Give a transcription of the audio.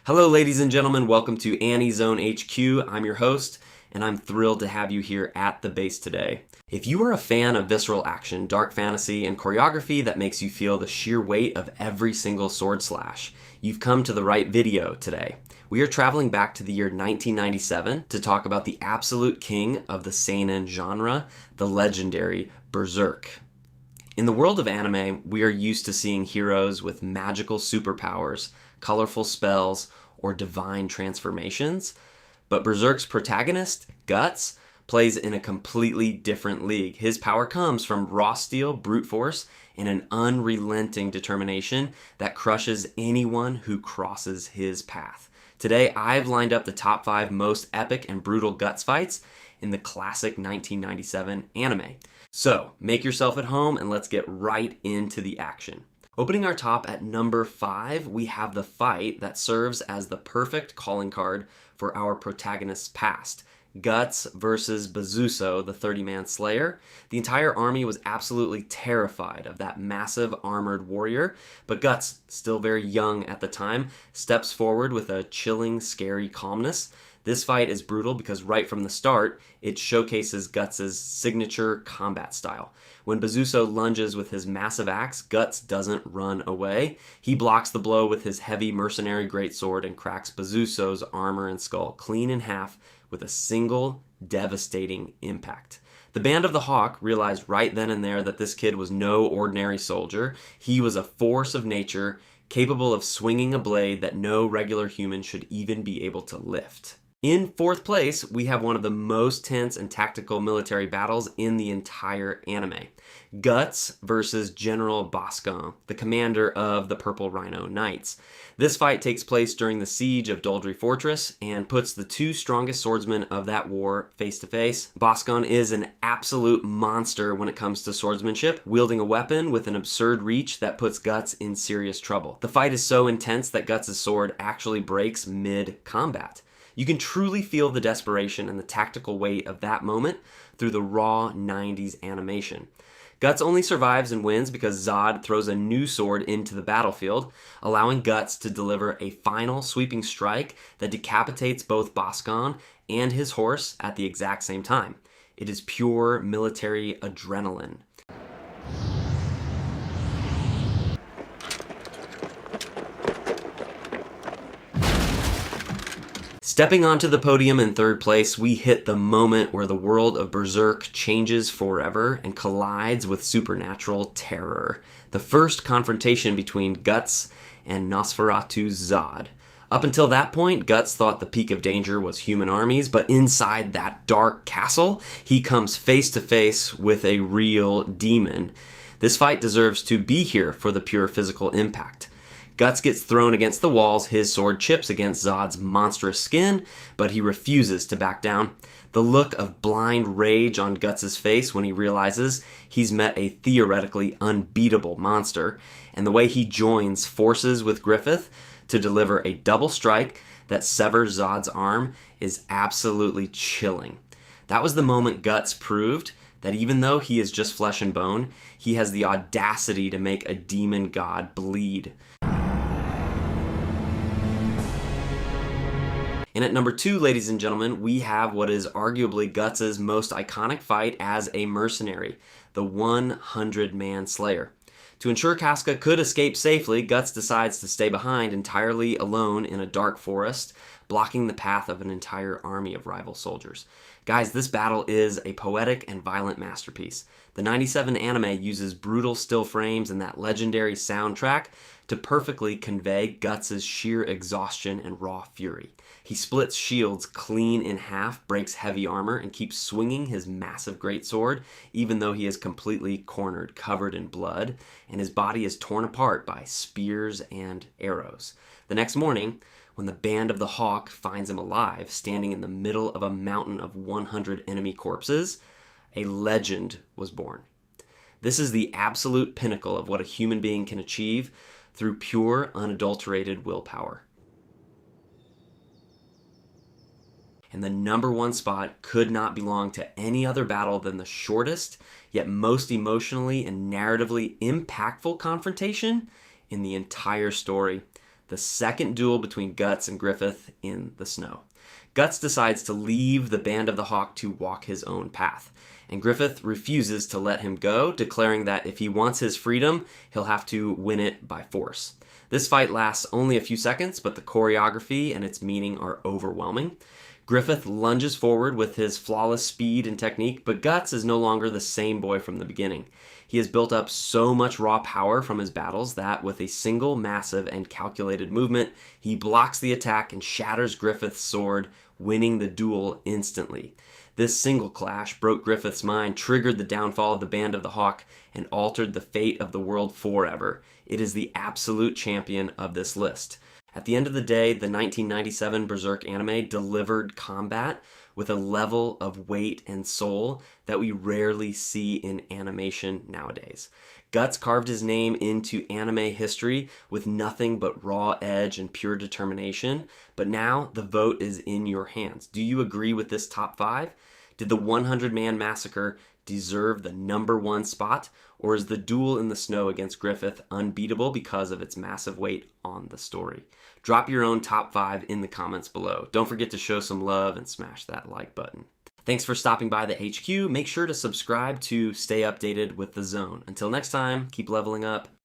Hello ladies and gentlemen, welcome to AniZone HQ. I'm your host, and I'm thrilled to have you here at the base today. If you are a fan of visceral action, dark fantasy, and choreography that makes you feel the sheer weight of every single sword slash, you've come to the right video today. We are traveling back to the year 1997 to talk about the absolute king of the Seinen genre, the legendary Berserk. In the world of anime, we are used to seeing heroes with magical superpowers, colorful spells, or divine transformations, but Berserk's protagonist, Guts, plays in a completely different league. His power comes from raw steel, brute force, and an unrelenting determination that crushes anyone who crosses his path. Today, I've lined up the top 5 most epic and brutal Guts fights in the classic 1997 anime. So, make yourself at home and let's get right into the action. Opening our top at number 5, we have the fight that serves as the perfect calling card for our protagonist's past. Guts versus Bazuso, the 30-man slayer. The entire army was absolutely terrified of that massive armored warrior, but Guts, still very young at the time, steps forward with a chilling, scary calmness. This fight is brutal because right from the start, it showcases Guts' signature combat style. When Bazuso lunges with his massive axe, Guts doesn't run away. He blocks the blow with his heavy Mercenary greatsword and cracks Bazuso's armor and skull clean in half with a single devastating impact. The Band of the Hawk realized right then and there that this kid was no ordinary soldier. He was a force of nature, capable of swinging a blade that no regular human should even be able to lift. In 4th place, we have one of the most tense and tactical military battles in the entire anime. Guts versus General Boscan, the commander of the Purple Rhino Knights. This fight takes place during the siege of Doldry Fortress and puts the 2 strongest swordsmen of that war face to face. Boscan is an absolute monster when it comes to swordsmanship, wielding a weapon with an absurd reach that puts Guts in serious trouble. The fight is so intense that Guts' sword actually breaks mid-combat. You can truly feel the desperation and the tactical weight of that moment through the raw 90s animation. Guts only survives and wins because Zod throws a new sword into the battlefield, allowing Guts to deliver a final sweeping strike that decapitates both Boscan and his horse at the exact same time. It is pure military adrenaline. Stepping onto the podium in 3rd place, we hit the moment where the world of Berserk changes forever and collides with supernatural terror. The first confrontation between Guts and Nosferatu's Zod. Up until that point, Guts thought the peak of danger was human armies, but inside that dark castle, he comes face to face with a real demon. This fight deserves to be here for the pure physical impact. Guts gets thrown against the walls, his sword chips against Zod's monstrous skin, but he refuses to back down. The look of blind rage on Guts' face when he realizes he's met a theoretically unbeatable monster, and the way he joins forces with Griffith to deliver a double strike that severs Zod's arm is absolutely chilling. That was the moment Guts proved that even though he is just flesh and bone, he has the audacity to make a demon god bleed. And at number 2, ladies and gentlemen, we have what is arguably Guts' most iconic fight as a mercenary, the 100-man slayer. To ensure Casca could escape safely, Guts decides to stay behind entirely alone in a dark forest, blocking the path of an entire army of rival soldiers. Guys, this battle is a poetic and violent masterpiece. The 97 anime uses brutal still frames and that legendary soundtrack to perfectly convey Guts' sheer exhaustion and raw fury. He splits shields clean in half, breaks heavy armor, and keeps swinging his massive greatsword, even though he is completely cornered, covered in blood, and his body is torn apart by spears and arrows. The next morning, when the Band of the Hawk finds him alive, standing in the middle of a mountain of 100 enemy corpses, a legend was born. This is the absolute pinnacle of what a human being can achieve through pure, unadulterated willpower. And the number 1 spot could not belong to any other battle than the shortest, yet most emotionally and narratively impactful confrontation in the entire story. the second duel between Guts and Griffith in the snow. Guts decides to leave the Band of the Hawk to walk his own path, and Griffith refuses to let him go, declaring that if he wants his freedom, he'll have to win it by force. This fight lasts only a few seconds, but the choreography and its meaning are overwhelming. Griffith lunges forward with his flawless speed and technique, but Guts is no longer the same boy from the beginning. He has built up so much raw power from his battles that, with a single massive and calculated movement, he blocks the attack and shatters Griffith's sword, winning the duel instantly. This single clash broke Griffith's mind, triggered the downfall of the Band of the Hawk, and altered the fate of the world forever. It is the absolute champion of this list. At the end of the day, the 1997 Berserk anime delivered combat with a level of weight and soul that we rarely see in animation nowadays. Guts carved his name into anime history with nothing but raw edge and pure determination, but now the vote is in your hands. Do you agree with this top 5? Did the 100-man massacre deserve the number 1 spot, or is the duel in the snow against Griffith unbeatable because of its massive weight on the story? Drop your own top 5 in the comments below. Don't forget to show some love and smash that like button. Thanks for stopping by the HQ. Make sure to subscribe to stay updated with the zone. Until next time, keep leveling up.